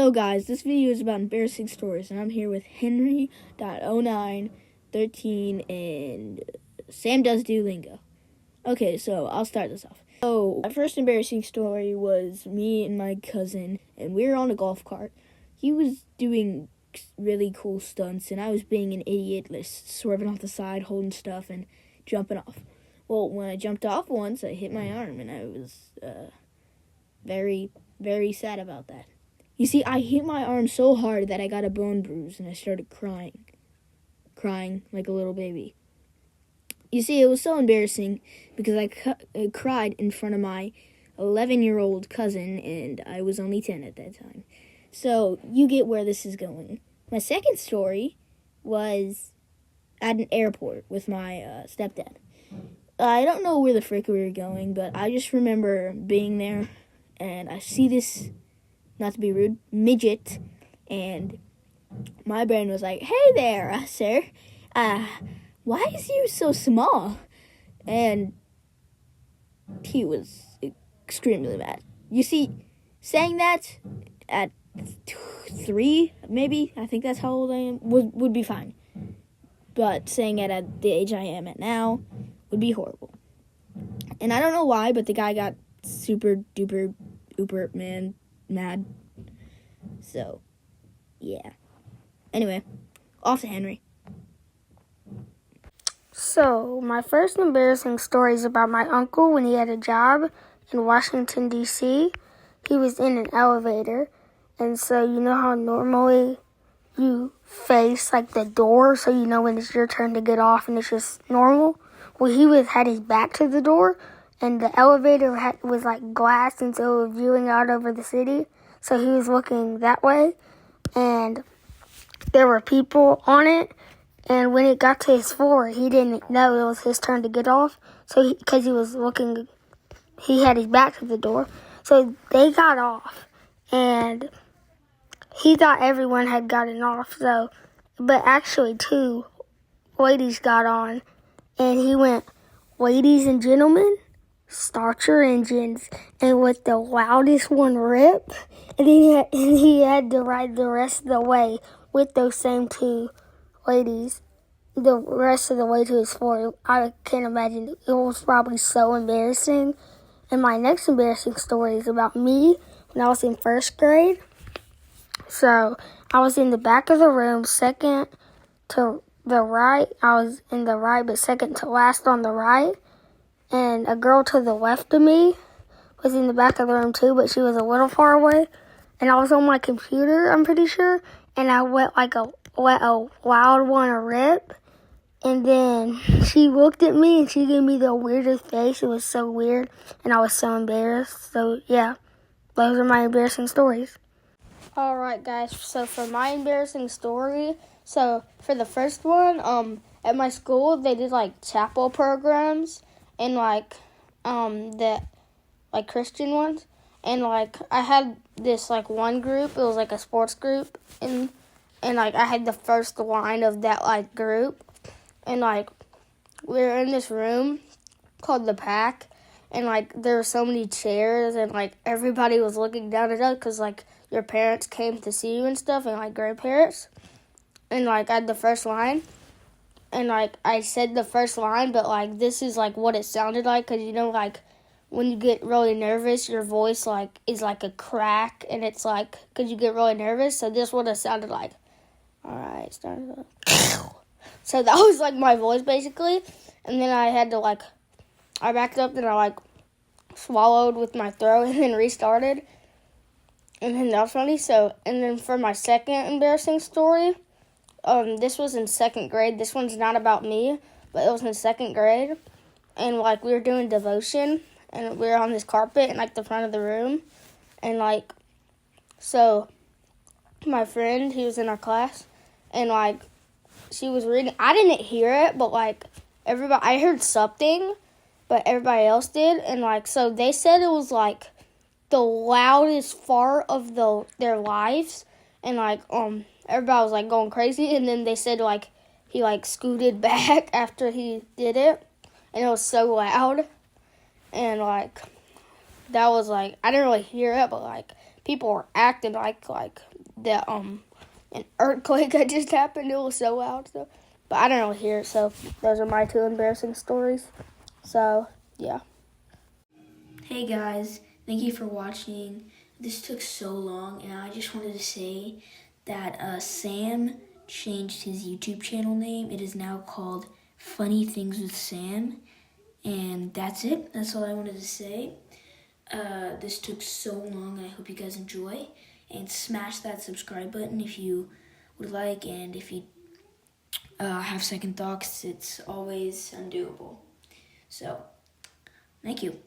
Hello guys, this video is about embarrassing stories, and I'm here with Henry.0913 and Sam Does Duolingo. Okay, so I'll start this off. So my first embarrassing story was me and my cousin, and we were on a golf cart. He was doing really cool stunts, and I was being an idiot, swerving off the side, holding stuff, and jumping off. Well, when I jumped off once, I hit my arm, and I was very, very sad about that. You see, I hit my arm so hard that I got a bone bruise, and I started crying like a little baby. You see, it was so embarrassing because I cried in front of my 11-year-old cousin, and I was only 10 at that time. So you get where this is going. My second story was at an airport with my stepdad. I don't know where the frick we were going, but I just remember being there, and I see this, not to be rude, midget, and my brain was like, "Hey there, sir, why is you so small?" And he was extremely mad. You see, saying that at 3, maybe, I think that's how old I am, would be fine. But saying it at the age I am at now would be horrible. And I don't know why, but the guy got super duper uber mad. So, yeah. Anyway, off to Henry. So, my first embarrassing story is about my uncle when he had a job in Washington, D.C. He was in an elevator, and so you know how normally you face like the door so you know when it's your turn to get off and it's just normal? Well, he had his back to the door, and the elevator was like glass, and so it was viewing out over the city. So he was looking that way, and there were people on it. And when it got to his floor, he didn't know it was his turn to get off. So because he was looking, he had his back to the door. So they got off, and he thought everyone had gotten off. But actually 2 ladies got on, and he went, "Ladies and gentlemen, start your engines," and with the loudest one rip, and he had to ride the rest of the way with those same 2 ladies, the rest of the way to his floor. I can't imagine. It was probably so embarrassing. And my next embarrassing story is about me when I was in 1st grade. So I was in the back of the room, second to the right. I was in the right, but second to last on the right. And a girl to the left of me was in the back of the room too, but she was a little far away. And I was on my computer, I'm pretty sure, and I let a loud one rip. And then she looked at me and she gave me the weirdest face. It was so weird, and I was so embarrassed. So yeah, those are my embarrassing stories. Alright guys, so for my embarrassing story, so for the first one, at my school they did like chapel programs and the Christian ones. And I had this one group, it was a sports group, and I had the first line of that group, and we were in this room called the Pack, and there were so many chairs, and everybody was looking down at us because your parents came to see you and stuff, and grandparents, and I had the first line, and I said the first line, but this is what it sounded like, because you know when you get really nervous, your voice is a crack, and it's because you get really nervous. So this is what it sounded like. All right, started up. So that was my voice basically, and then I had to I backed up and I swallowed with my throat and then restarted, and then that was funny. So and then for my second embarrassing story, this was in 2nd grade. This one's not about me, but it was in 2nd grade, and we were doing devotion. And we were on this carpet in the front of the room, and so my friend, he was in our class, and she was reading. I didn't hear it, but everybody, I heard something, but everybody else did, and so they said it was the loudest fart of their lives, and everybody was going crazy, and then they said he scooted back after he did it, and it was so loud. And, that was, I didn't really hear it, but, people were acting like that an earthquake had just happened. It was so loud. So, but I don't really hear it. So those are my 2 embarrassing stories. So yeah. Hey guys, thank you for watching. This took so long, and I just wanted to say that Sam changed his YouTube channel name. It is now called Funny Things with Sam, and that's it. That's all I wanted to say. This took so long. I hope you guys enjoy, and smash that subscribe button if you would like, and if you have second thoughts, it's always undoable. So, thank you.